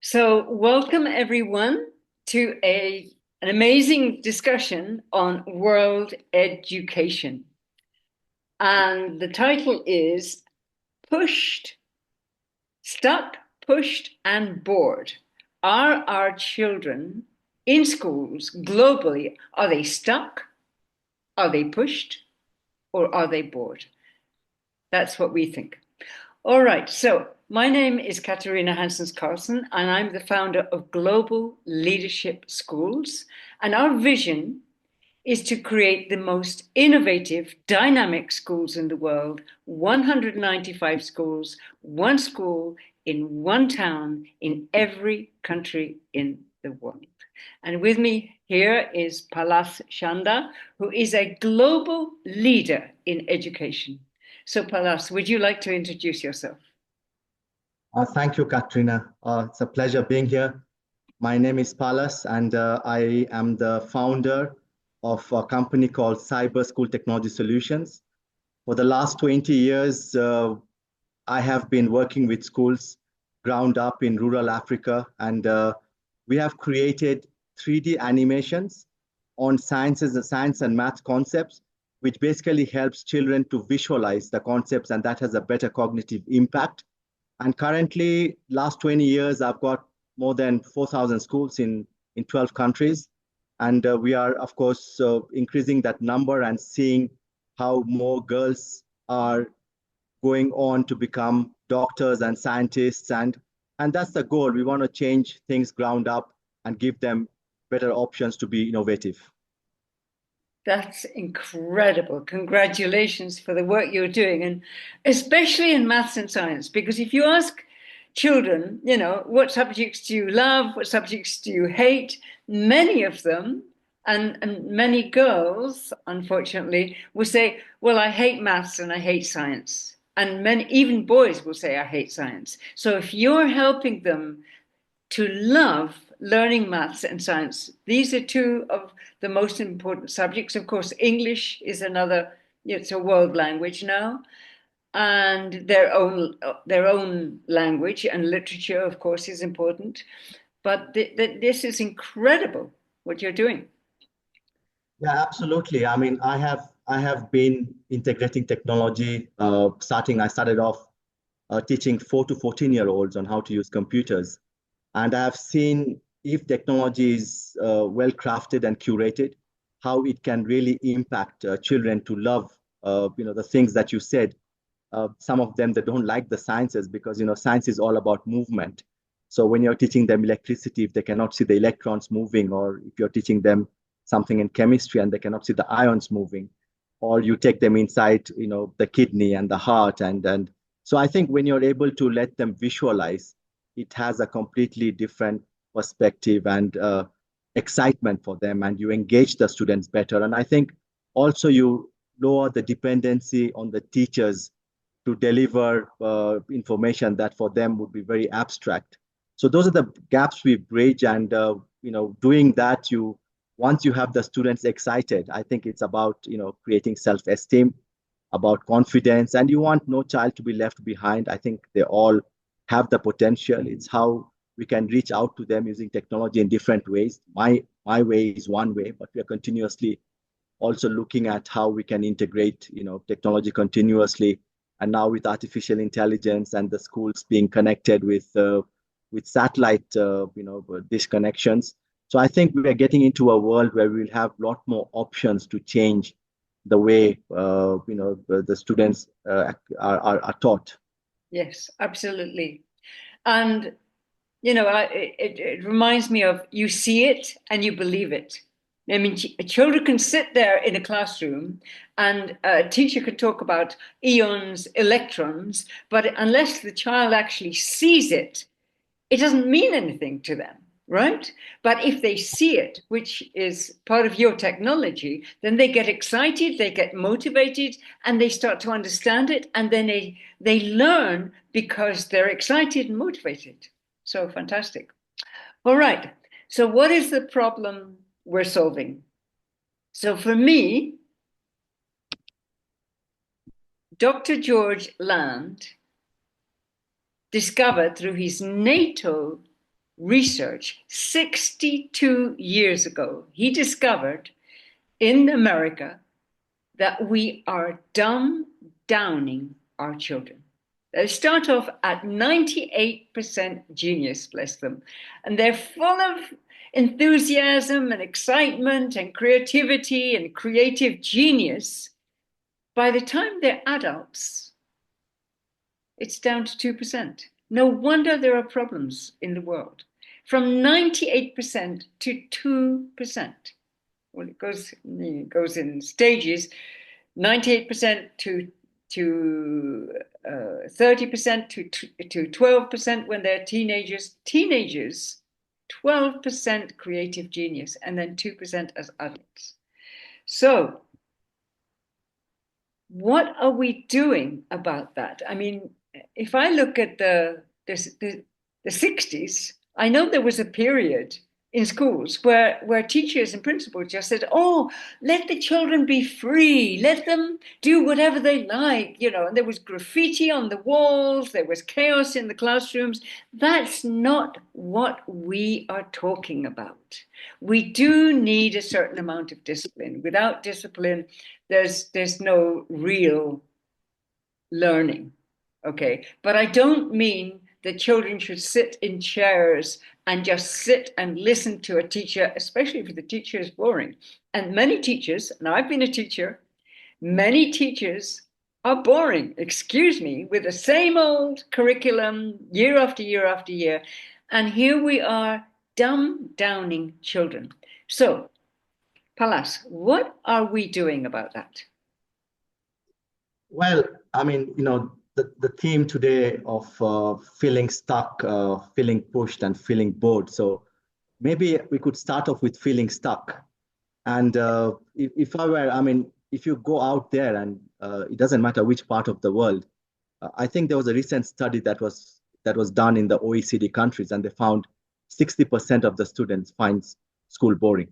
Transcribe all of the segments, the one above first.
So, welcome everyone to an amazing discussion on world education. And the title is Pushed, Stuck, Pushed, and Bored. Are our children in schools globally, are they stuck? Are they pushed? Or are they bored? That's what we think. All right, so my name is Katarina Hanssens Carlsson, and I'm the founder of Global Leadership Schools. And our vision is to create the most innovative, dynamic schools in the world 195 schools, one school in one town in every country in the world. And with me here is Palas Chanda, who is a global leader in education. So, Palas, would you like to introduce yourself? Thank you, Katrina. It's a pleasure being here. My name is Palas, and I am the founder of a company called Cyber School Technology Solutions. For the last 20 years, I have been working with schools ground up in rural Africa, and we have created 3D animations on science and math concepts, which basically helps children to visualize the concepts, and that has a better cognitive impact. And currently, last 20 years, I've got more than 4,000 schools in 12 countries. And we are, of course, increasing that number and seeing how more girls are going on to become doctors and scientists. And that's the goal. We want to change things ground up and give them better options to be innovative. That's incredible. Congratulations for the work you're doing, and especially in maths and science, because if you ask children, what subjects do you love? What subjects do you hate? Many of them, and many girls, unfortunately, will say, well, I hate maths and I hate science. And many, even boys will say, I hate science. So if you're helping them to love learning maths and science. These are two of the most important subjects. Of course, English is another, it's a world language now, and their own language and literature, of course, is important. But this is incredible what you're doing. Yeah, absolutely. I mean, I have been integrating technology. I started off teaching 4 to 14-year-olds on how to use computers. And I have seen if technology is well crafted and curated, how it can really impact children to love, the things that you said. Some of them that don't like the sciences because science is all about movement. So when you're teaching them electricity, if they cannot see the electrons moving, or if you're teaching them something in chemistry and they cannot see the ions moving, or you take them inside, the kidney and the heart, and so I think when you're able to let them visualize, it has a completely different perspective and excitement for them, and you engage the students better. And I think also you lower the dependency on the teachers to deliver information that for them would be very abstract. So those are the gaps we bridge, and doing that, you once you have the students excited, I think it's about creating self-esteem, about confidence, and you want no child to be left behind. I think they all have the potential. It's how we can reach out to them using technology in different ways. My way is one way, but we are continuously also looking at how we can integrate technology continuously, and now with artificial intelligence and the schools being connected with satellite dish connections. So I think we are getting into a world where we'll have a lot more options to change the way the students are taught. Yes, absolutely. And it reminds me of you see it and you believe it. I mean, children can sit there in a classroom and a teacher could talk about eons, electrons, but unless the child actually sees it, it doesn't mean anything to them, right? But if they see it, which is part of your technology, then they get excited, they get motivated, and they start to understand it, and then they learn because they're excited and motivated. So fantastic. All right. So what is the problem we're solving? So for me, Dr. George Land discovered through his NATO research 62 years ago. He discovered in America that we are dumb downing our children. They start off at 98% genius, bless them, and they're full of enthusiasm and excitement and creativity and creative genius. By the time they're adults, it's down to 2%. No wonder there are problems in the world. From 98% to 2%. Well, it goes in stages. 98% to 30% to 12% when they're teenagers. Teenagers, 12% creative genius, and then 2% as adults. So, what are we doing about that? I mean, if I look at the 60s, I know there was a period in schools where teachers and principals just said, oh, let the children be free, let them do whatever they like, you know, and there was graffiti on the walls, there was chaos in the classrooms. That's not what we are talking about. We do need a certain amount of discipline. Without discipline, there's no real learning. Okay, but I don't mean that children should sit in chairs and just sit and listen to a teacher, especially if the teacher is boring. And many teachers, and I've been a teacher, many teachers are boring, excuse me, with the same old curriculum year after year after year. And here we are dumb downing children. So, Palas, what are we doing about that? Well, I mean, the theme today of feeling stuck, feeling pushed, and feeling bored. So maybe we could start off with feeling stuck. And if I were, I mean, if you go out there and it doesn't matter which part of the world, I think there was a recent study that was done in the OECD countries, and they found 60% of the students find school boring.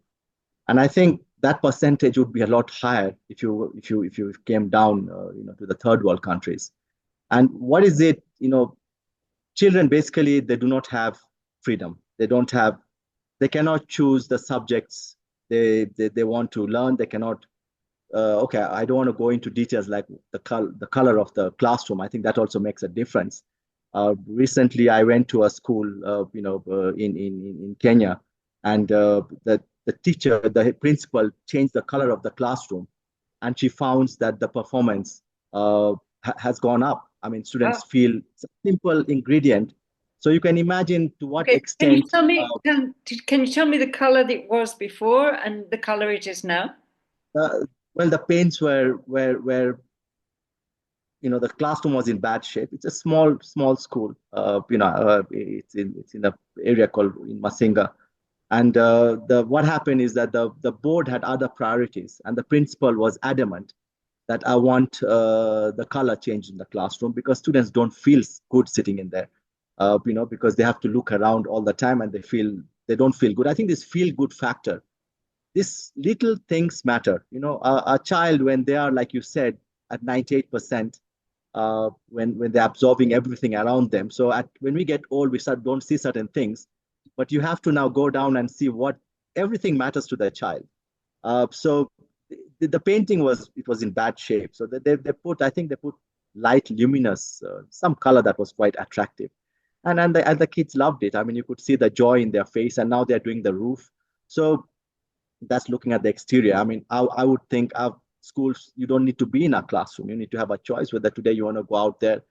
And I think that percentage would be a lot higher if you came down to the third world countries. And what is it? Children basically, they do not have freedom. They cannot choose the subjects they want to learn. They cannot. Okay, I don't want to go into details like the color of the classroom. I think that also makes a difference. Recently, I went to a school, in Kenya, and the principal changed the color of the classroom, and she found that the performance has gone up. I mean, students feel it's a simple ingredient. So you can imagine to what extent. Can you tell me the color that it was before and the color it is now? Well, the paints were the classroom was in bad shape. It's a small school. It's in an area called in Masinga. And what happened is that the board had other priorities, and the principal was adamant that I want the color changed in the classroom because students don't feel good sitting in there, because they have to look around all the time and they don't feel good. I think this feel good factor, these little things matter. A child, when they are, like you said, at 98%, when they're absorbing everything around them. So when we get old, we don't see certain things, but you have to now go down and see what everything matters to the child. So the painting was in bad shape. So I think they put light, luminous, some color that was quite attractive, and the kids loved it. I mean, you could see the joy in their face, and now they're doing the roof. So that's looking at the exterior. I mean, I would think schools, you don't need to be in a classroom. You need to have a choice whether today you want to go out there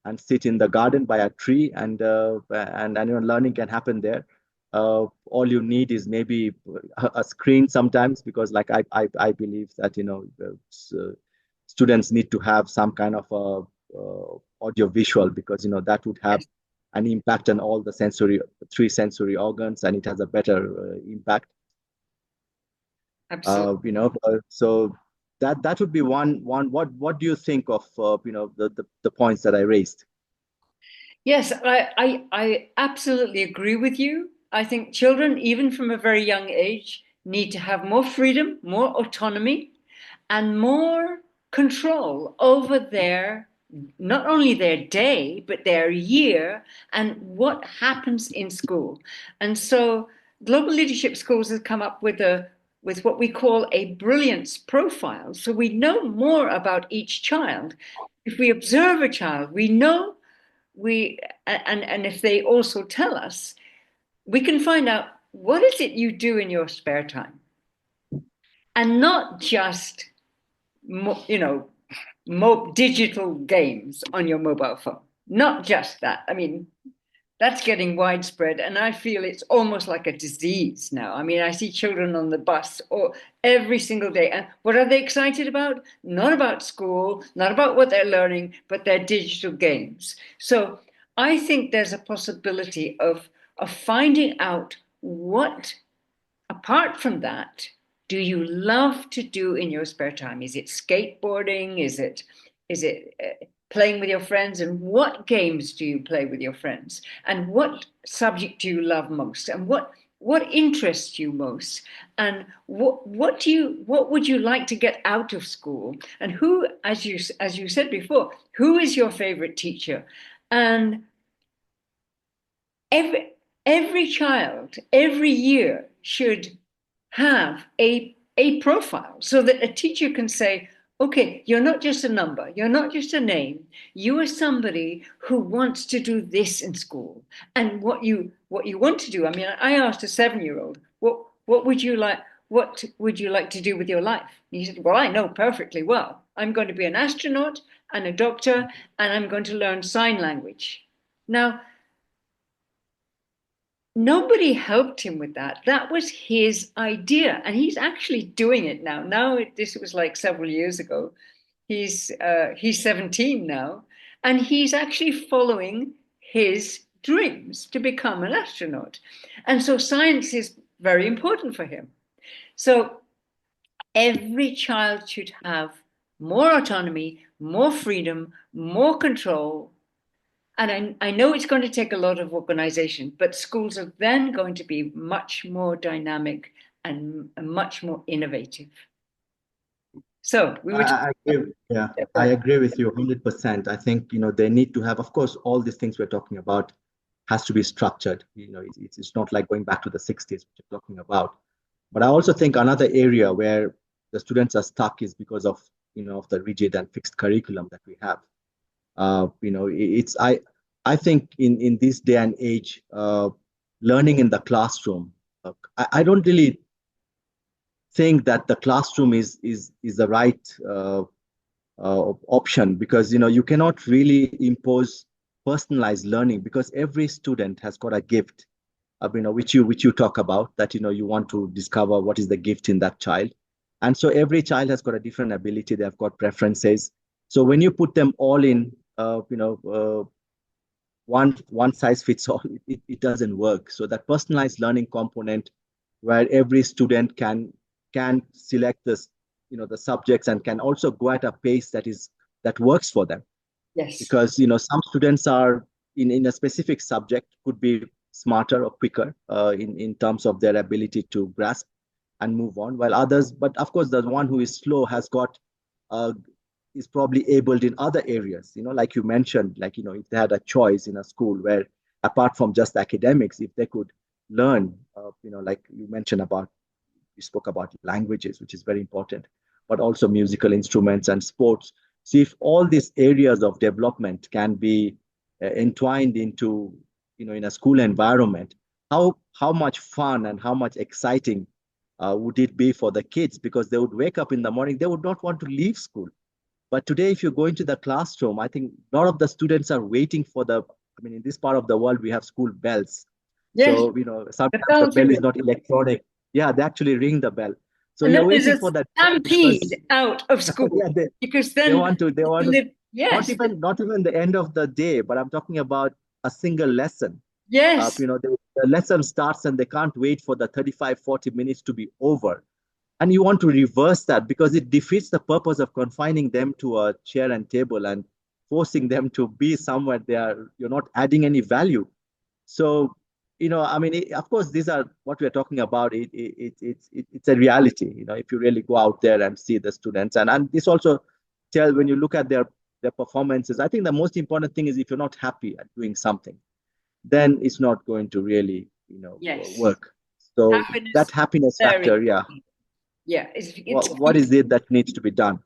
and sit in the garden by a tree, and learning can happen there. All you need is maybe a screen sometimes, because like I believe that students need to have some kind of audio visual, because that would have an impact on all the three sensory organs, and it has a better impact. Absolutely. So that would be one. What do you think of the points that I raised? Yes, I absolutely agree with you. I think children, even from a very young age, need to have more freedom, more autonomy, and more control over their not only their day, but their year and what happens in school. And so Global Leadership Schools has come up with what we call a brilliance profile. So we know more about each child. If we observe a child, we know and if they also tell us, we can find out what is it you do in your spare time, and not just digital games on your mobile phone. Not just that. I mean, that's getting widespread, and I feel it's almost like a disease now. I mean, I see children on the bus or every single day, and what are they excited about? Not about school, not about what they're learning, but their digital games. So I think there's a possibility of finding out what, apart from that, do you love to do in your spare time? Is it skateboarding? Is it playing with your friends? And what games do you play with your friends? And what subject do you love most? And what interests you most? And what would you like to get out of school? And who, as you said before, who is your favorite teacher? And every child every year should have a profile so that a teacher can say, okay, you're not just a number, you're not just a name, you are somebody who wants to do this in school. And what you want to do. I mean, I asked a 7-year-old, what would you like to do with your life? And he said, well, I know perfectly well. I'm going to be an astronaut and a doctor, and I'm going to learn sign language. Now, nobody helped him with that. That was his idea, and he's actually doing it now. This was like several years ago. He's 17 now, and he's actually following his dreams to become an astronaut. And so science is very important for him. So every child should have more autonomy, more freedom, more control. And I know it's going to take a lot of organization, but schools are then going to be much more dynamic and much more innovative. So we were I agree. Yeah, I agree with you 100%. I think, they need to have, of course, all these things we're talking about has to be structured. It's not like going back to the 60s, which you're talking about. But I also think another area where the students are stuck is because of, of the rigid and fixed curriculum that we have. I think in this day and age, learning in the classroom, I don't really think that the classroom is the right option, because you cannot really impose personalized learning, because every student has got a gift, which you talk about, that you want to discover what is the gift in that child. And so every child has got a different ability, they've got preferences. So when you put them all in one size fits all, it doesn't work. So that personalized learning component, where every student can select this, the subjects, and can also go at a pace that works for them. Yes. Because some students are in a specific subject could be smarter or quicker in terms of their ability to grasp and move on, while others, but of course the one who is slow has got is probably abled in other areas, like you mentioned, like if they had a choice in a school where, apart from just academics, if they could learn, like you mentioned about, you spoke about languages, which is very important, but also musical instruments and sports. So if all these areas of development can be entwined into, in a school environment, how much fun and how much exciting would it be for the kids? Because they would wake up in the morning, they would not want to leave school. But today, if you go into the classroom, I think a lot of the students are waiting for in this part of the world, we have school bells. Yes. So, sometimes the bell is not electronic. Yeah, they actually ring the bell. So you're waiting for that stampede out of school. Yeah, because then they want to yes, not even the end of the day, but I'm talking about a single lesson. Yes. The lesson starts and they can't wait for the 35-40 minutes to be over. And you want to reverse that, because it defeats the purpose of confining them to a chair and table and forcing them to be somewhere you're not adding any value. So, of course, these are what we're talking about. It's a reality, if you really go out there and see the students. And this also when you look at their their performances. I think the most important thing is if you're not happy at doing something, then it's not going to really, Yes. work. So that Happiness, happiness very factor, yeah. important. Yeah, it's What is it that needs to be done?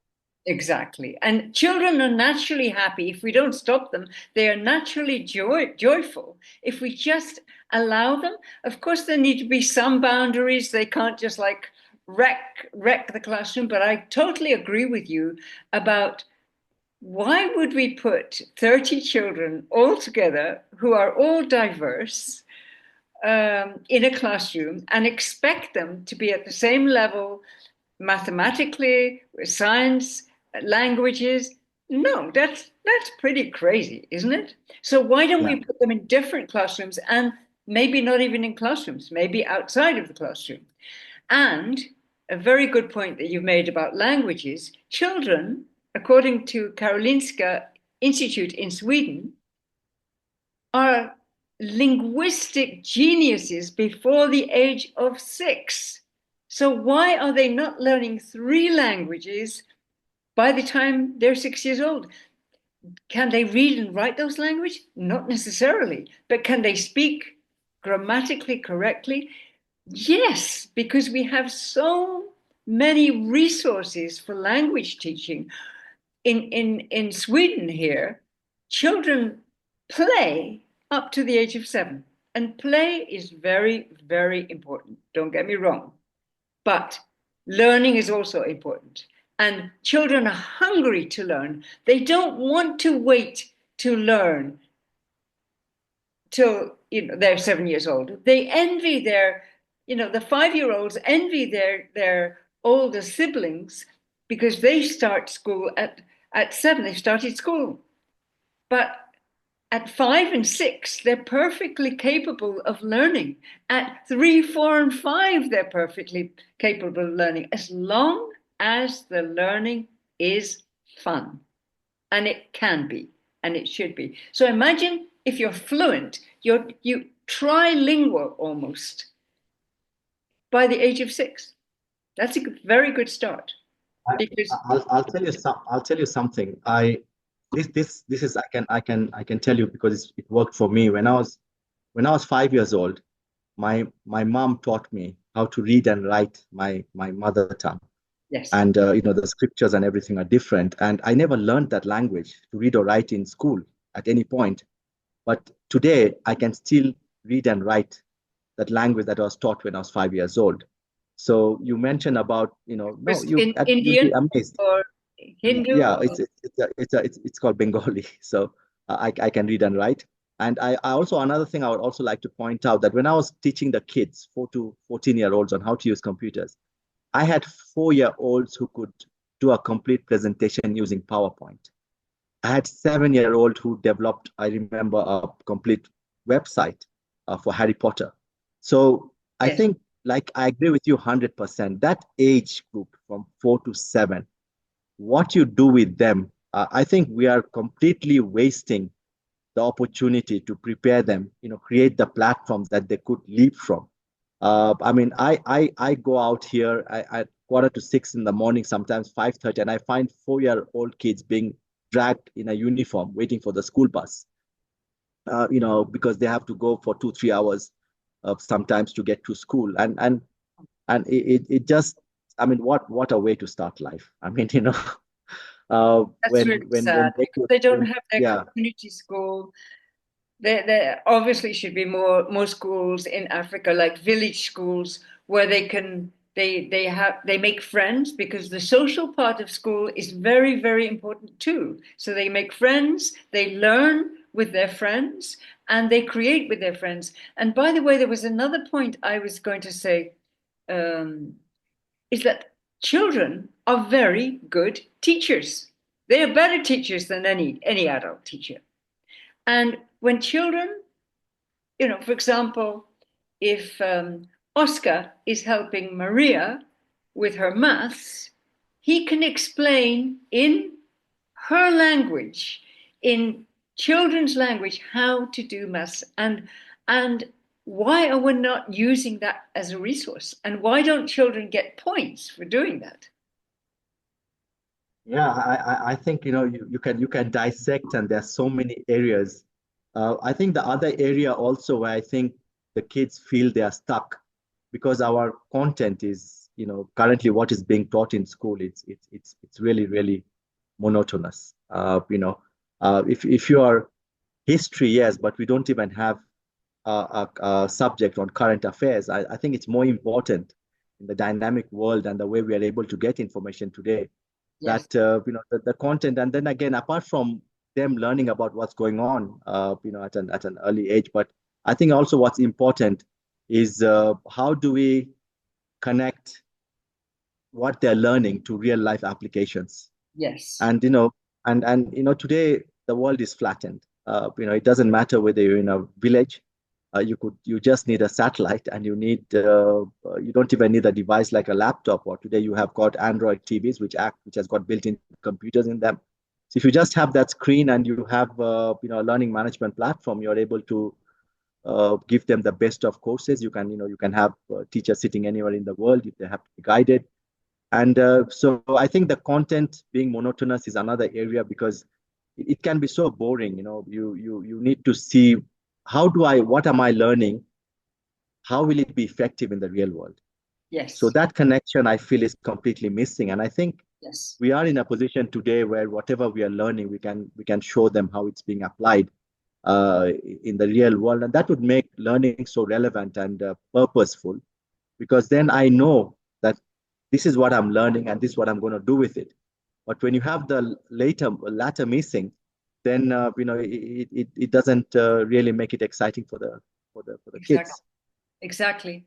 exactly. And children are naturally happy. If we don't stop them, they are naturally joyful. If we just allow them, of course, there need to be some boundaries. They can't just like wreck the classroom. But I totally agree with you about why would we put 30 children all together who are all diverse in a classroom and expect them to be at the same level mathematically, science, languages? No, that's pretty crazy, isn't it? So why don't Yeah. we put them in different classrooms, and maybe not even in classrooms, maybe outside of the classroom? And a very good point that you've made about languages, children, according to Karolinska Institute in Sweden, are linguistic geniuses before the age of 6. So why are they not learning 3 languages by the time they're 6 years old? Can they read and write those languages? Not necessarily. But can they speak grammatically correctly? Yes, because we have so many resources for language teaching. In Sweden here, children play up to the age of 7. And play is very, very important. Don't get me wrong. But learning is also important. And children are hungry to learn. They don't want to wait to learn till they're 7 years old. They envy the 5-year-olds envy their older siblings because they start school at 7. They started school, but at 5 and 6, they're perfectly capable of learning. At 3, 4, and 5, they're perfectly capable of learning as long as the learning is fun. And it can be, and it should be. So imagine if you're fluent, you trilingual almost by the age of 6. That's a very good start I, because I'll tell you something. This is I can tell you because it worked for me when I was 5 years old. My mom taught me how to read and write my mother tongue, yes, and the scriptures and everything are different. And I never learned that language to read or write in school at any point. But today I can still read and write that language that I was taught when I was 5 years old. So you mentioned about, no, was in you'll be Indian amazed. or Yeah, Hindu. yeah, Or, it's called Bengali. So I can read and write. And I also another thing I would also like to point out that when I was teaching the kids, 4 to 14-year-olds on how to use computers, I had 4-year-olds who could do a complete presentation using PowerPoint. I had 7-year-old who developed, I remember, a complete website for Harry Potter. So I yes, think, like, I agree with you 100%. That age group from 4 to 7, what you do with them, I think we are completely wasting the opportunity to prepare them, create the platforms that they could leap from. I mean, I go out here at 4 to 6 in the morning, sometimes 5:30, and I find 4-year-old kids being dragged in a uniform, waiting for the school bus. Because they have to go for 2, 3 hours sometimes to get to school, and it just, I mean, what a way to start life. I mean, that's really when sad they because could, they don't have their yeah. community school. There obviously should be more schools in Africa, like village schools, where they make friends, because the social part of school is very, very important too. So they make friends, they learn with their friends, and they create with their friends. And by the way, there was another point I was going to say, um, is that children are very good teachers. They are better teachers than any adult teacher. And when children, for example, if Oscar is helping Maria with her maths, he can explain in her language, in children's language, how to do maths. And why are we not using that as a resource? And why don't children get points for doing that? Yeah, I think you can dissect, and there's so many areas. I think the other area also where I think the kids feel they are stuck because our content is currently what is being taught in school. It's really really monotonous. If you are history, yes, but we don't even have a subject on current affairs. I think it's more important in the dynamic world and the way we are able to get information today Yes, that the content, and then again, apart from them learning about what's going on at an early age, but I think also what's important is how do we connect what they're learning to real life applications. yes, And today the world is flattened. It doesn't matter whether you're in a village. You just need a satellite, and you don't even need a device like a laptop. Or today you have got Android TVs which has got built-in computers in them. So if you just have that screen and you have a learning management platform, you're able to give them the best of courses. You can have teachers sitting anywhere in the world if they have to be guided. And so I think the content being monotonous is another area because it can be so boring. You need to see what am I learning? How will it be effective in the real world? So yes, that connection I feel is completely missing. And I think yes, we are in a position today where whatever we are learning, we can show them how it's being applied uh, in the real world. And that would make learning so relevant and purposeful because then I know that this is what I'm learning and this is what I'm going to do with it. But when you have the latter missing, then it doesn't really make it exciting for the exactly. kids. Exactly.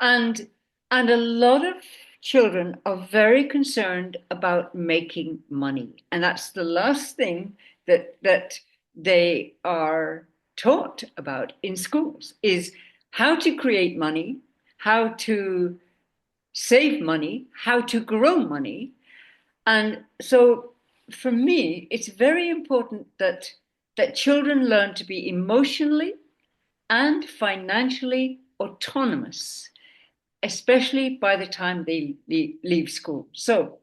And and a lot of children are very concerned about making money. And that's the last thing that they are taught about in schools is how to create money, how to save money, how to grow money. And so for me, it's very important that children learn to be emotionally and financially autonomous, especially by the time they leave school. So,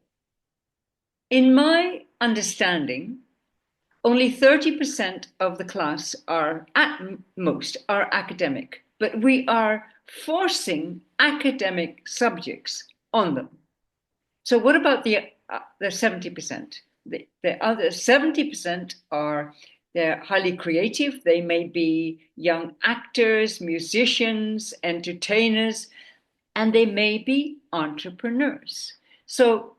in my understanding, only 30% of the class are, at most, are academic, but we are forcing academic subjects on them. So, what about the 70%? The other 70% are they're highly creative. They may be young actors, musicians, entertainers, and they may be entrepreneurs. So,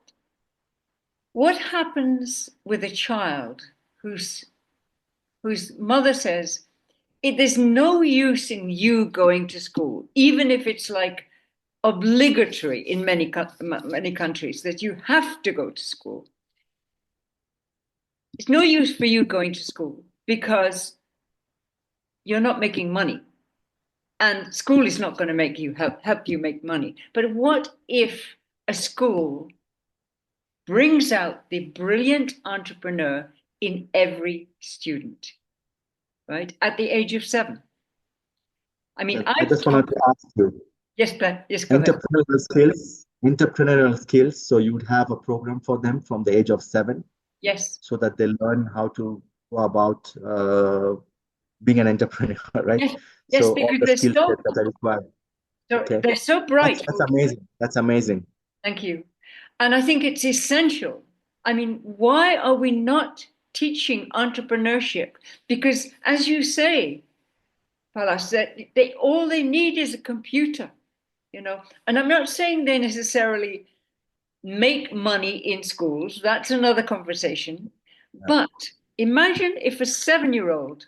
what happens with a child whose mother says, there's no use in you going to school, even if it's like obligatory in many countries that you have to go to school. It's no use for you going to school because you're not making money, and school is not going to make you help you make money. But what if a school brings out the brilliant entrepreneur in every student, right? At the age of 7. I mean, I I've just wanted taught, to ask you, yes, but yes, go ahead. entrepreneurial skills. So you would have a program for them from the age of 7, Yes, so that they learn how to go about being an entrepreneur, right? yes, yes, So all because the skill sets that are required. Okay, they're so that's bright. that's amazing. That's amazing. Thank you. And I think it's essential. I mean, why are we not teaching entrepreneurship? Because as you say, Palas, that all they need is a computer. And I'm not saying they necessarily make money in schools. That's another conversation. But imagine if a 7-year-old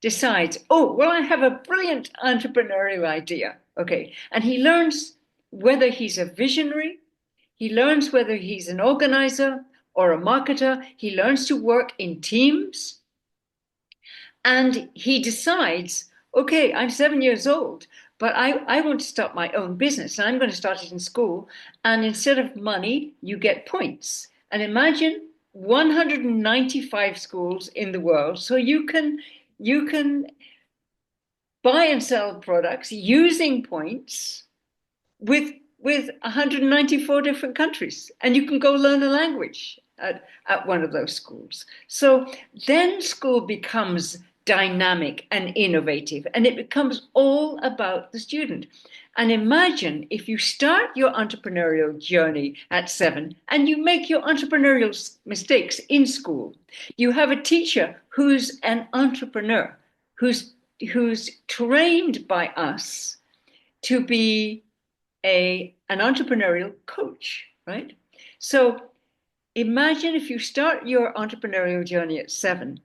decides, oh, well, I have a brilliant entrepreneurial idea. Okay. And he learns whether he's a visionary, he learns whether he's an organizer or a marketer, he learns to work in teams, and he decides, okay, I'm 7 years old, but I want to start my own business, and I'm going to start it in school. And instead of money, you get points. And imagine 195 schools in the world, so you can buy and sell products using points with 194 different countries, and you can go learn a language. at one of those schools. So then school becomes dynamic and innovative, and it becomes all about the student. And imagine if you start your entrepreneurial journey at 7 and you make your entrepreneurial mistakes in school. You have a teacher who's an entrepreneur, who's trained by us to be an entrepreneurial coach, right? So imagine if you start your entrepreneurial journey at 7.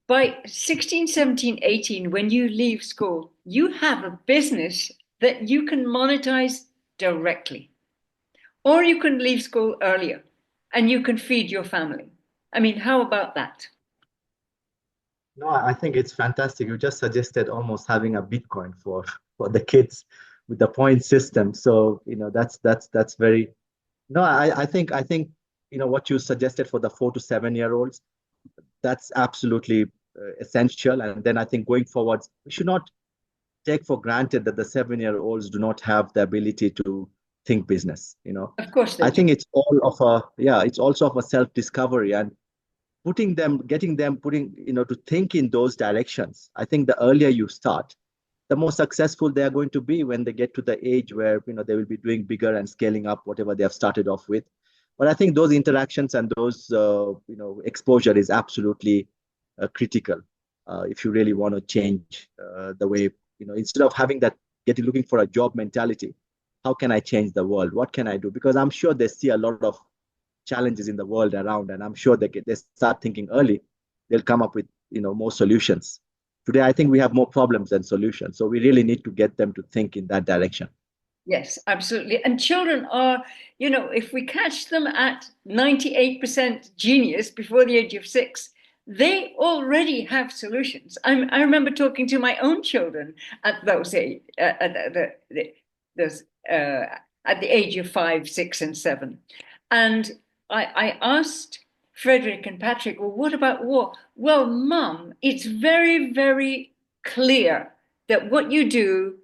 By 16, 17, 18, when you leave school, you have a business that you can monetize directly. Or you can leave school earlier and you can feed your family. I mean, how about that? No, I think it's fantastic. You just suggested almost having a Bitcoin for the kids with the point system. So, that's very no, I think what you suggested for the 4 to 7 year olds, that's absolutely essential. And then I think going forward, we should not take for granted that the 7 year olds do not have the ability to think business. Of course they I do. think it's all of a yeah, it's also of a self-discovery and getting them to think in those directions. I think the earlier you start, the more successful they are going to be when they get to the age where they will be doing bigger and scaling up whatever they have started off with. But I think those interactions and those exposure is absolutely critical if you really want to change the way instead of having that getting looking for a job mentality. How can I change the world? What can I do? Because I'm sure they see a lot of challenges in the world around, and I'm sure they start thinking early, they'll come up with more solutions. Today, I think we have more problems than solutions, so we really need to get them to think in that direction. Yes, absolutely. And children are, if we catch them at 98% genius before the age of 6, they already have solutions. I remember talking to my own children at those age, those, at the age of 5, 6, and 7. And I asked Frederick and Patrick, well, what about war? Well, Mum, it's very, very clear that what you do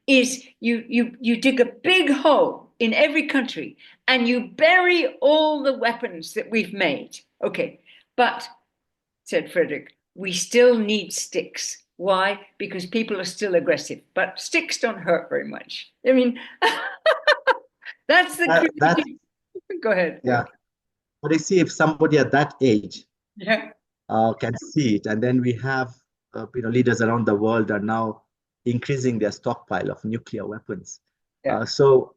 is you dig a big hole in every country and you bury all the weapons that we've made. Okay, but, said Frederick, we still need sticks. Why? Because people are still aggressive, but sticks don't hurt very much. I mean, that's the That creative. Go ahead. yeah, but you see, if somebody at that age Yeah. can see it, and then we have leaders around the world are now increasing their stockpile of nuclear weapons. Yeah. So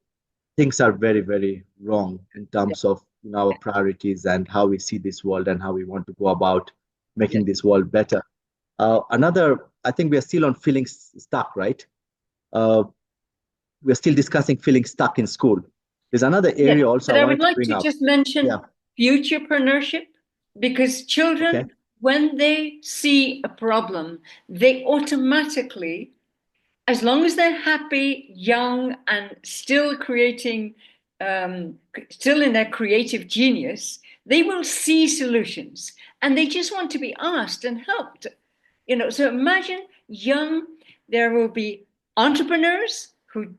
things are very, very wrong in Yeah. terms of our priorities and how we see this world and how we want to go about Yeah. making this world better. I think we are still on feeling stuck, right? Uh, we're still discussing feeling stuck in school. There's another Yes, area also but I I would wanted to like bring to up. just Yeah, mention futurepreneurship because okay. children, when they see a problem, they automatically, as long as they're happy, young, and still creating, still in their creative genius, they will see solutions and they just want to be asked and helped. So imagine young, there will be entrepreneurs who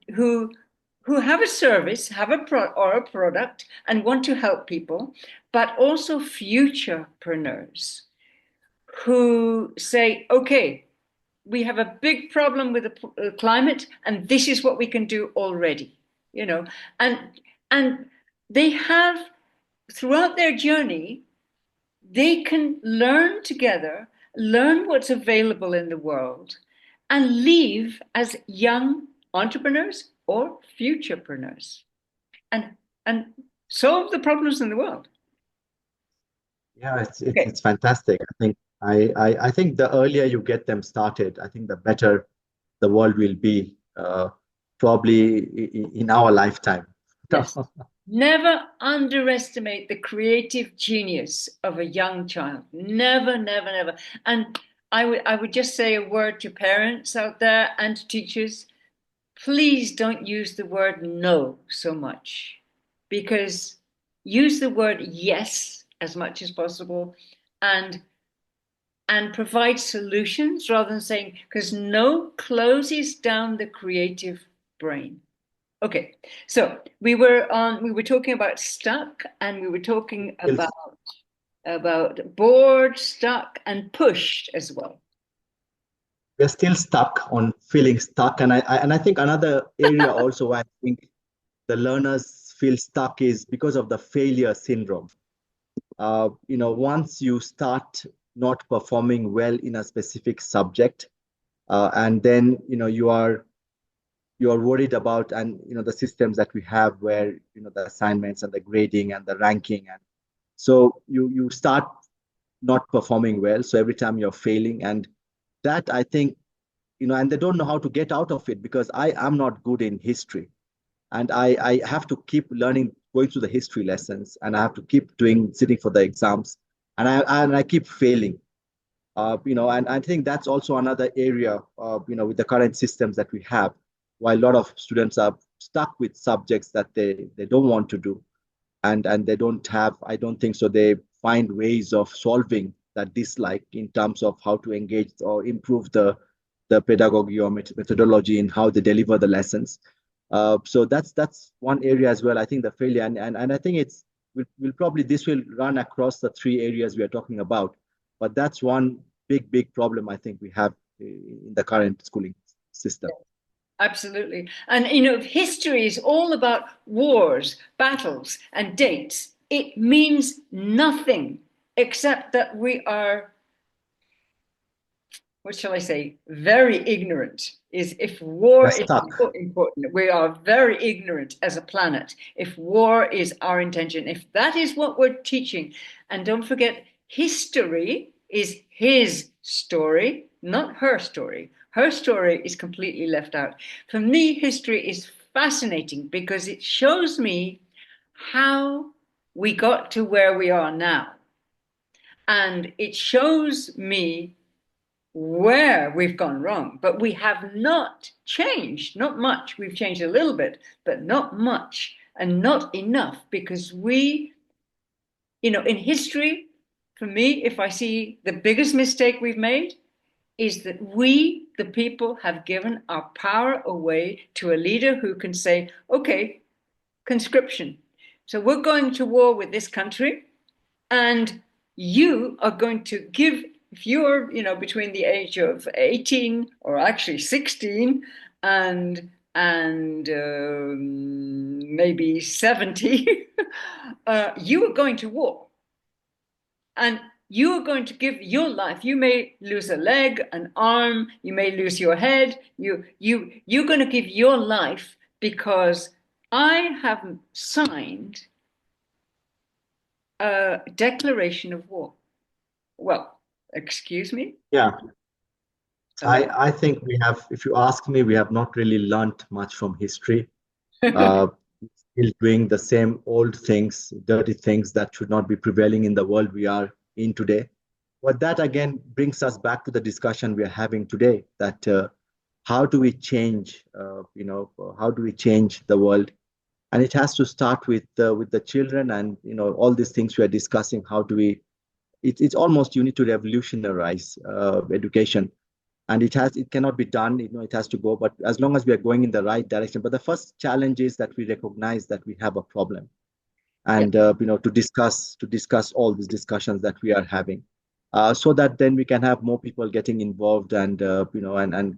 have a service, have or a product, and want to help people, but also futurepreneurs who say, okay, we have a big problem with the climate, and this is what we can do already. You know, and and they have throughout their journey, they can learn together, learn what's available in the world, and leave as young entrepreneurs or futurepreneurs, and and solve the problems in the world. Yeah, it's Okay. it's fantastic. I think the earlier you get them started, I think the better the world will be, probably in our lifetime. Yes. Never underestimate the creative genius of a young child. Never, never, never. And I would just say a word to parents out there and to teachers. Please don't use the word no so much, because use the word yes as much as possible, and provide solutions rather than saying, because no closes down the creative brain. Okay, so we were talking about stuck, and we were talking about bored, stuck, and pushed as well. We're still stuck on feeling stuck. And I think another area also where I think the learners feel stuck is because of the failure syndrome. Once you start not performing well in a specific subject, and then you are worried about, and the systems that we have where the assignments and the grading and the ranking, and so you start not performing well. So every time you're failing, and that I think and they don't know how to get out of it, because I am not good in history, and I have to keep learning, going through the history lessons, and I have to keep sitting for the exams, and I keep failing. And I think that's also another area, with the current systems that we have, why a lot of students are stuck with subjects that they don't want to do, and they don't have, I don't think so, they find ways of solving that dislike in terms of how to engage or improve the pedagogy or methodology in how they deliver the lessons. So that's one area as well. I think the failure, and I think will probably, this will run across the three areas we are talking about, but that's one big problem I think we have in the current schooling system. Absolutely. And if history is all about wars, battles, and dates, it means nothing except that we are, what shall I say, very ignorant. Is if war We're is stuck. important, we are very ignorant as a planet. If war is our intention, if that is what we're teaching, and don't forget, history is his story, not her story. Her story is completely left out. For me, history is fascinating because it shows me how we got to where we are now. And it shows me where we've gone wrong, but we have not changed, not much. We've changed a little bit, but not much and not enough, because in history, for me, if I see the biggest mistake we've made is that we, the people, have given our power away to a leader who can say, okay, conscription. So we're going to war with this country, and you are going to give, if you're between the age of 18 or actually 16 and maybe 70, you are going to war, and you are going to give your life. You may lose a leg, an arm, you may lose your head. You're going to give your life because I have signed a declaration of war. Well, excuse me? Yeah, Hello? I think we have, if you ask me, we have not really learnt much from history. uh, Still doing the same old things, dirty things that should not be prevailing in the world we are in today. But that again brings us back to the discussion we are having today, that how do we change, how do we change the world? And it has to start with the children, and all these things we are discussing. How do we? It's almost, you need to revolutionize education, and it cannot be done, it has to go, but as long as we are going in the right direction. But the first challenge is that we recognize that we have a problem, Yeah. and to discuss all these discussions that we are having, so that then we can have more people getting involved, and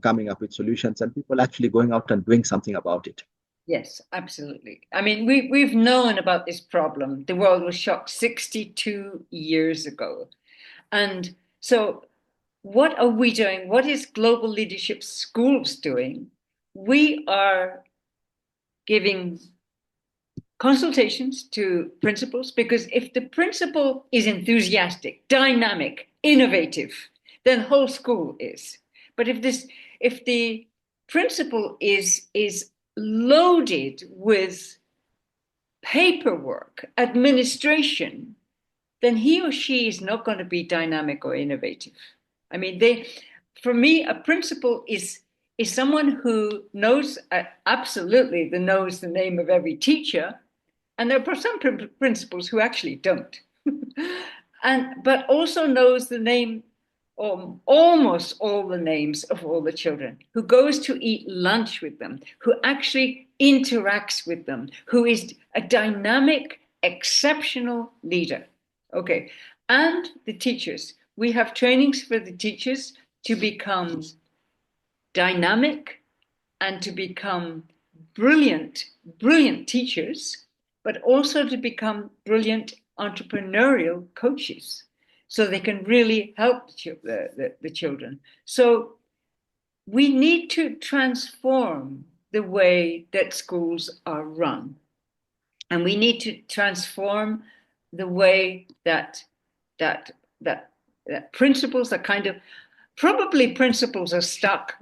coming up with solutions, and people actually going out and doing something about it. Yes, absolutely. I mean, we've known about this problem. The world was shocked 62 years ago. And so what are we doing? What is Global Leadership Schools doing? We are giving consultations to principals, because if the principal is enthusiastic, dynamic, innovative, then whole school is. But if the principal is loaded with paperwork, administration, then he or she is not going to be dynamic or innovative. I mean, for me, a principal is someone who knows, absolutely knows the name of every teacher, and there are some principals who actually don't, but also knows the name almost all the names of all the children, who goes to eat lunch with them, who actually interacts with them, who is a dynamic, exceptional leader. Okay. And the teachers. We have trainings for the teachers to become dynamic and to become brilliant, brilliant teachers, but also to become brilliant entrepreneurial coaches so they can really help the children. So we need to transform the way that schools are run. And we need to transform the way that that that, that principals are kind of probably principals are stuck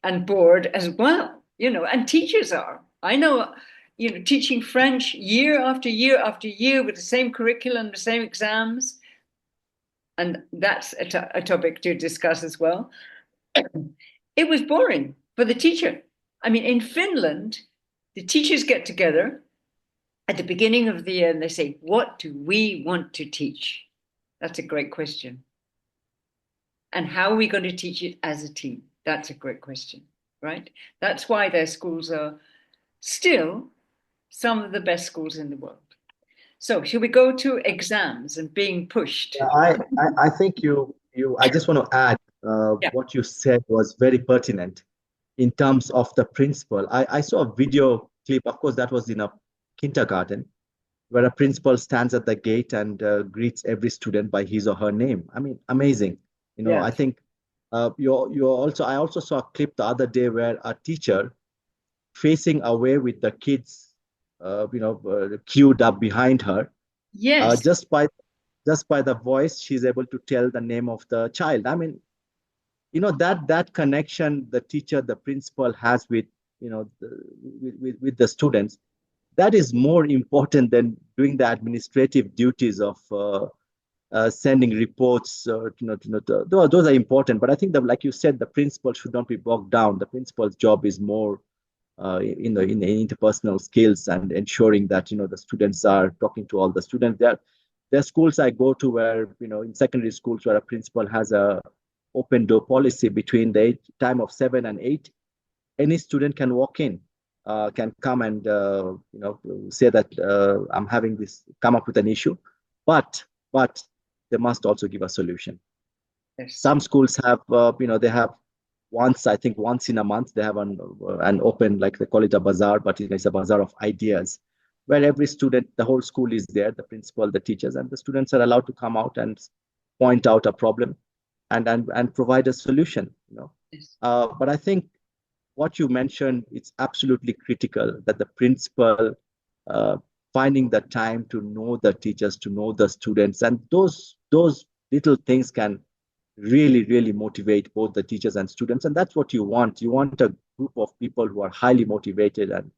and bored as well, and teachers are. I know, teaching French year after year after year with the same curriculum, the same exams, and that's a topic to discuss as well. It was boring for the teacher. I mean, in Finland, the teachers get together at the beginning of the year and they say, what do we want to teach? That's a great question. And how are we going to teach it as a team? That's a great question, right? That's why their schools are still some of the best schools in the world. So, should we go to exams and being pushed? Yeah, I think I just want to add Yeah. what you said was very pertinent in terms of the principal. I saw a video clip, of course, that was in a kindergarten, where a principal stands at the gate and greets every student by his or her name. I mean, amazing. Yeah. I think I also saw a clip the other day where a teacher facing away with the kids, queued up behind her, Yes. just by the voice, she's able to tell the name of the child. I mean, that connection the teacher, the principal has with with the students, that is more important than doing the administrative duties of sending reports. Those are important, but I think that, like you said, the principal should not be bogged down. The principal's job is more in the interpersonal skills and ensuring that the students are talking to all the students. There are schools I go to where in secondary schools where a principal has a open door policy between the time of 7 and 8. Any student can walk in, can come and say that I'm having this, come up with an issue, but they must also give a solution. Yes. Some schools have they have once in a month they have an open, like they call it a bazaar, but it's a bazaar of ideas where every student, the whole school is there, the principal, the teachers, and the students are allowed to come out and point out a problem and provide a solution. Yes. But I think what you mentioned, it's absolutely critical that the principal uh, finding the time to know the teachers, to know the students, and those little things can really, really motivate both the teachers and students. And that's what you want. You want a group of people who are highly motivated and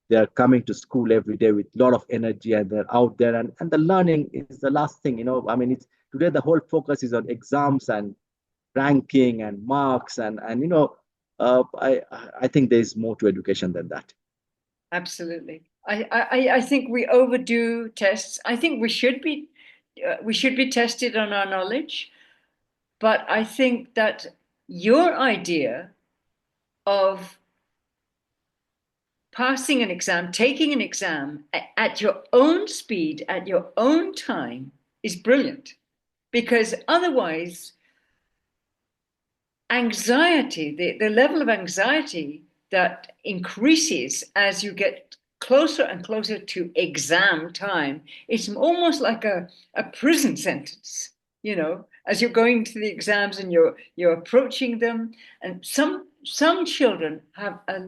they're coming to school every day with a lot of energy and they're out there. And the learning is the last thing. I mean, today the whole focus is on exams and ranking and marks and I think there's more to education than that. Absolutely. I think we overdo tests. I think we should be tested on our knowledge, but I think that your idea of passing an exam, taking an exam at your own speed, at your own time, is brilliant, because otherwise anxiety, the level of anxiety that increases as you get closer and closer to exam time, it's almost like a prison sentence, as you're going to the exams and you're approaching them. And some children have a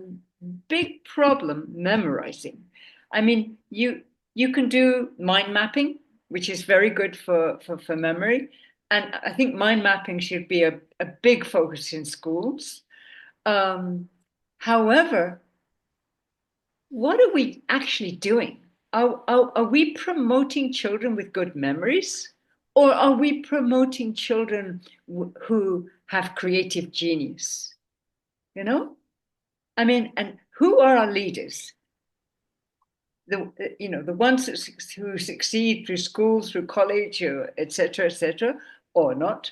big problem memorizing. I mean, you can do mind mapping, which is very good for memory. And I think mind mapping should be a big focus in schools. However, what are we actually doing? Are we promoting children with good memories? Or are we promoting children who have creative genius? I mean, and who are our leaders? The ones who succeed through school, through college, etc., or not.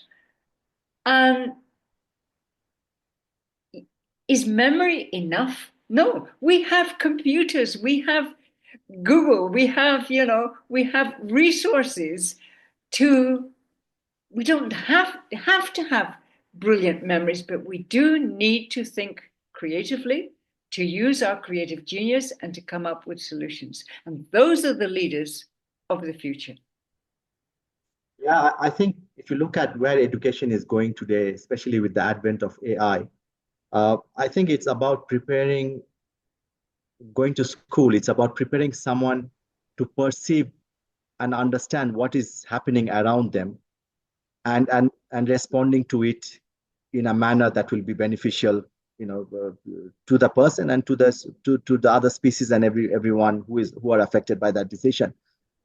And is memory enough? No, we have computers, we have Google, we have, we have resources to, we don't have to have brilliant memories, but we do need to think creatively, to use our creative genius and to come up with solutions. And those are the leaders of the future. Yeah, I think if you look at where education is going today, especially with the advent of AI, I think it's about preparing, going to school, it's about preparing someone to perceive and understand what is happening around them, and responding to it in a manner that will be beneficial, to the person and to the other species and everyone who are affected by that decision.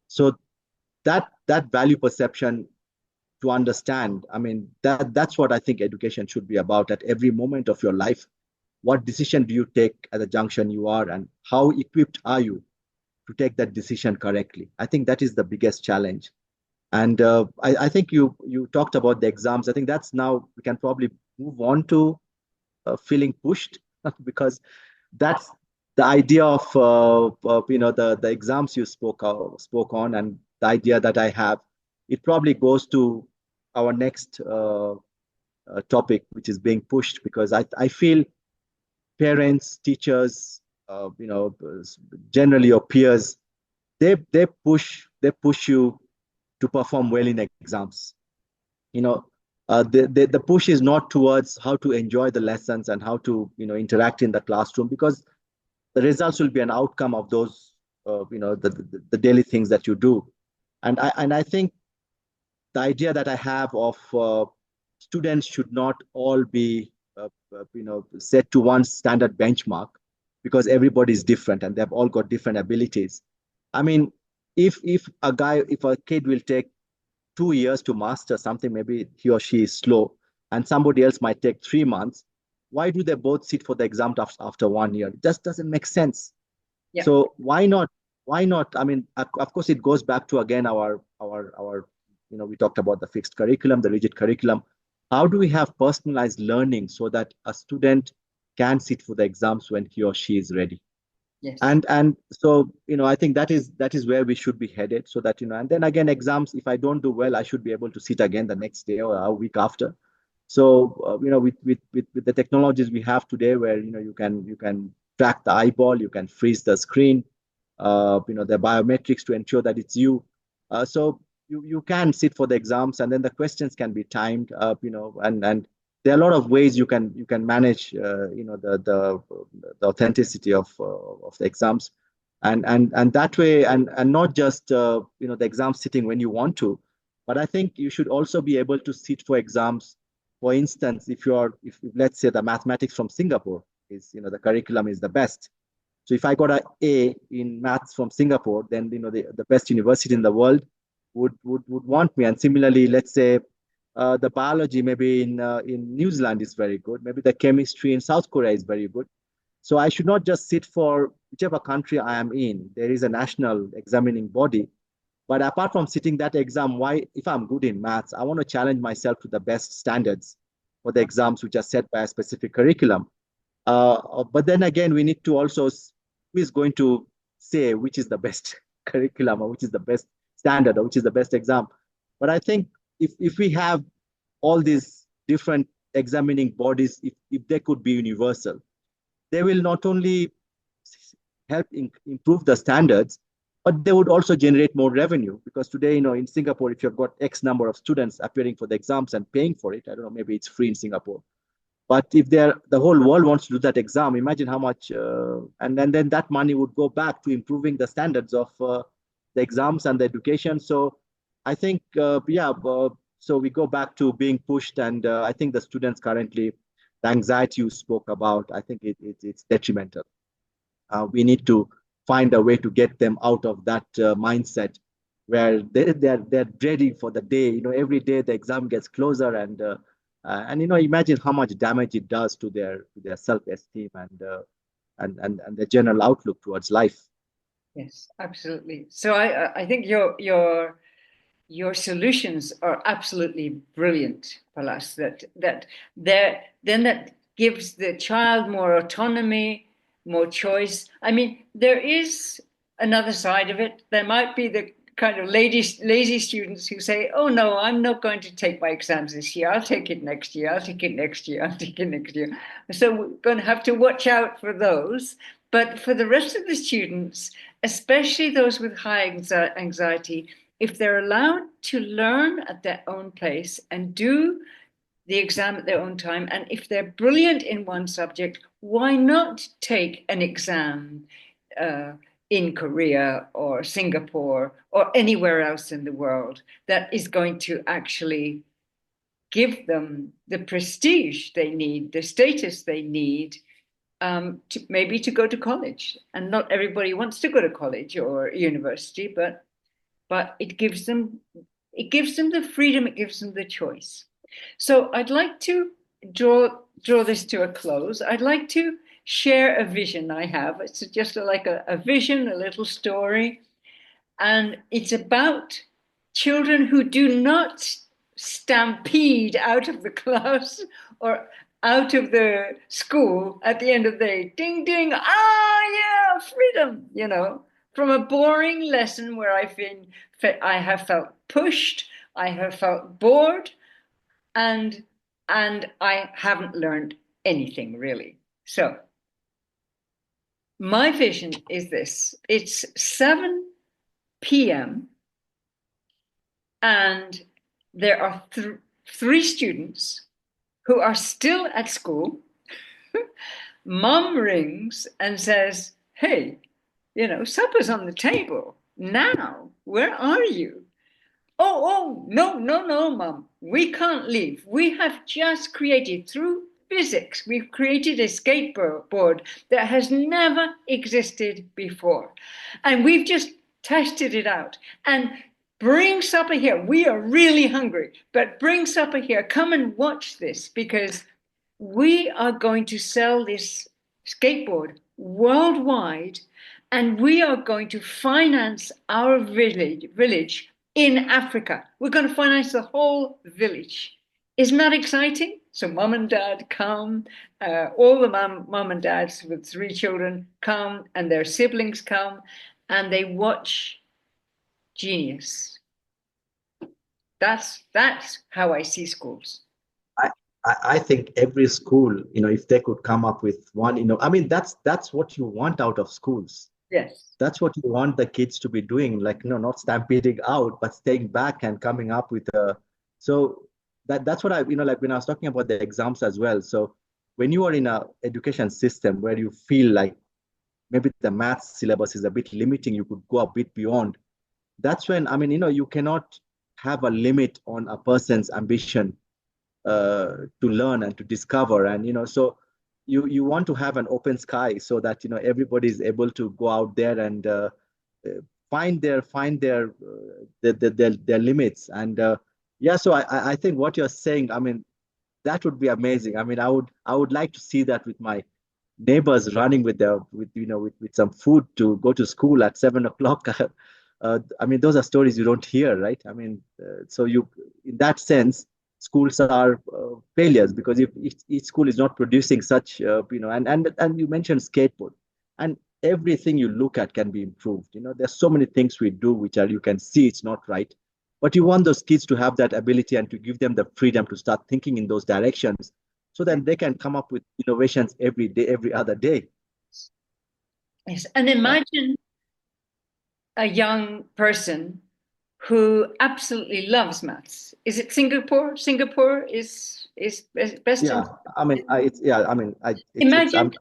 So that value perception, to understand, I mean, that's what I think education should be about at every moment of your life. What decision do you take at the junction you are, and how equipped are you to take that decision correctly? I think that is the biggest challenge. And I think you talked about the exams. I think that's now we can probably move on to feeling pushed because that's the idea of the exams you spoke on, and the idea that I have. It probably goes to our next topic, which is being pushed, because I feel parents, teachers, generally your peers, they push you to perform well in exams. You know, the push is not towards how to enjoy the lessons and how to interact in the classroom, because the results will be an outcome of those the daily things that you do. And I think the idea that I have of students should not all be set to one standard benchmark, because everybody is different and they've all got different abilities. I mean, if a kid will take 2 years to master something, maybe he or she is slow, and somebody else might take 3 months. Why do they both sit for the exam after 1 year? It just doesn't make sense. Yeah. So why not? Why not? I mean, of course, it goes back to again our we talked about the fixed curriculum, the rigid curriculum. How do we have personalized learning so that a student can sit for the exams when he or she is ready? Yes. And so I think that is where we should be headed, so that and then again, exams, if I don't do well, I should be able to sit again the next day or a week after. So with the technologies we have today, where you can track the eyeball, you can freeze the screen, the biometrics to ensure that it's you. So you can sit for the exams, and then the questions can be timed, and there are a lot of ways you can manage the authenticity of the exams, and that way, and not just the exam sitting when you want to, but I think you should also be able to sit for exams. For instance, if let's say the mathematics from Singapore is the curriculum is the best. So if I got an A in maths from Singapore, then the best university in the world would want me. And similarly, let's say the biology maybe in New Zealand is very good. Maybe the chemistry in South Korea is very good. So I should not just sit for whichever country I am in. There is a national examining body. But apart from sitting that exam, why, if I'm good in maths, I want to challenge myself to the best standards for the exams which are set by a specific curriculum. But then again, we need to also, who is going to say which is the best curriculum, or which is the best standard, or which is the best exam? But I think if we have all these different examining bodies, if they could be universal, they will not only help improve the standards, but they would also generate more revenue. Because today, in Singapore, if you've got X number of students appearing for the exams and paying for it, I don't know, maybe it's free in Singapore. But if the whole world wants to do that exam, imagine how much, and then that money would go back to improving the standards of the exams and the education. So I think, so we go back to being pushed, and I think the students currently, the anxiety you spoke about, I think it's detrimental. We need to find a way to get them out of that mindset where they're ready for the day. Every day the exam gets closer, and imagine how much damage it does to their self-esteem and their general outlook towards life. Yes, absolutely. So I think your your solutions are absolutely brilliant, Palas. That gives the child more autonomy, more choice. I mean, there is another side of it. There might be the kind of lazy students who say, "Oh no, I'm not going to take my exams this year. I'll take it next year. I'll take it next year. I'll take it next year." So we're going to have to watch out for those. But for the rest of the students, especially those with high anxiety, if they're allowed to learn at their own pace and do the exam at their own time, and if they're brilliant in one subject, why not take an exam uh, in Korea or Singapore or anywhere else in the world that is going to actually give them the prestige they need, the status they need, to go to college. And not everybody wants to go to college or university, but it gives them the freedom, it gives them the choice. So I'd like to draw this to a close. I'd like to share a vision I have. It's just like a vision, a little story, and it's about children who do not stampede out of the class or out of the school at the end of the day. Ding, ding, yeah, freedom, from a boring lesson where I have felt pushed, I have felt bored, and I haven't learned anything really. So my vision is this. It's 7 p.m. and there are three students who are still at school. Mom rings and says, "Hey, supper's on the table. Now, where are you?" Oh, no, no, no, Mom. We can't leave. We have just created, through physics, we've created a skateboard that has never existed before. And we've just tested it out. And bring supper here. We are really hungry, but bring supper here. Come and watch this, because we are going to sell this skateboard worldwide, and we are going to finance our village in Africa. We're going to finance the whole village. Isn't that exciting? So mom and dad come, all the mom and dads with 3 children come, and their siblings come, and they watch genius. That's how I see schools. I, I think every school, if they could come up with one, I mean, that's what you want out of schools. Yes. That's what you want the kids to be doing, like, not stampeding out, but staying back and coming up with a. So that's what like when I was talking about the exams as well. So when you are in a education system where you feel like maybe the math syllabus is a bit limiting, you could go a bit beyond. That's when, I mean, you cannot have a limit on a person's ambition to learn and to discover. And so you want to have an open sky so that everybody is able to go out there and find their limits. And yeah, so I think what you're saying, I mean, that would be amazing. I mean, I would like to see that with my neighbors running with some food to go to school at 7 o'clock. I mean, those are stories you don't hear, right? I mean, so in that sense, schools are failures, because if each school is not producing such, and you mentioned skateboard, and everything you look at can be improved. There's so many things we do which are, you can see it's not right, but you want those kids to have that ability and to give them the freedom to start thinking in those directions, so that they can come up with innovations every day, every other day. Yes. And Yeah. imagine a young person who absolutely loves maths. Is it Singapore? Singapore is best in. Yeah, I mean, it's yeah, I mean, it's Imagine,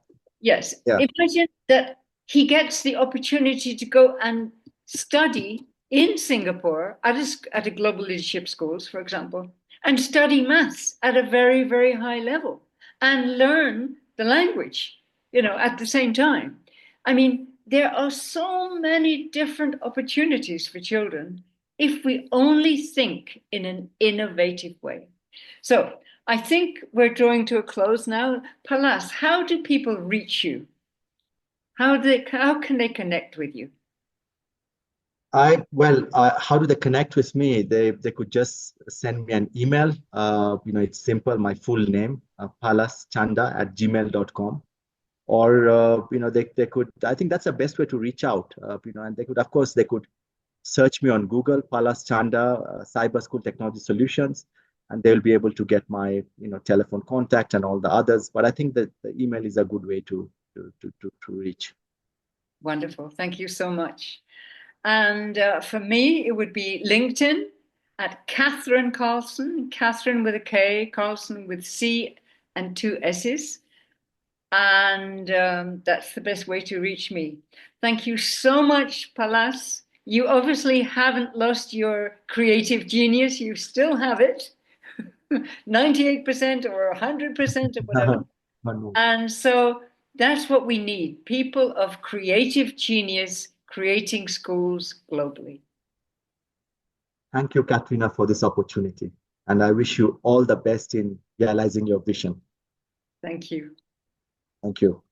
yes, yeah, imagine that he gets the opportunity to go and study in Singapore at a global leadership schools, for example, and study maths at a very, very high level and learn the language, at the same time. I mean, there are so many different opportunities for children if we only think in an innovative way. So I think we're drawing to a close now. Palas, how do people reach you? How can they connect with you? How do they connect with me? They could just send me an email. It's simple. My full name, palaschanda@gmail.com. Or they could. I think that's the best way to reach out. And they could, of course, they could search me on Google, Palas Chanda, Cyber School Technology Solutions, and they'll be able to get my telephone contact and all the others. But I think that the email is a good way to reach. Wonderful. Thank you so much. And for me, it would be LinkedIn at Catherine Carlsson, Catherine with a K, Carlsson with C and two S's. And that's the best way to reach me. Thank you so much, Palas. You obviously haven't lost your creative genius. You still have it, 98% or 100% or whatever. And so that's what we need, people of creative genius creating schools globally. Thank you, Katrina, for this opportunity. And I wish you all the best in realizing your vision. Thank you. Thank you.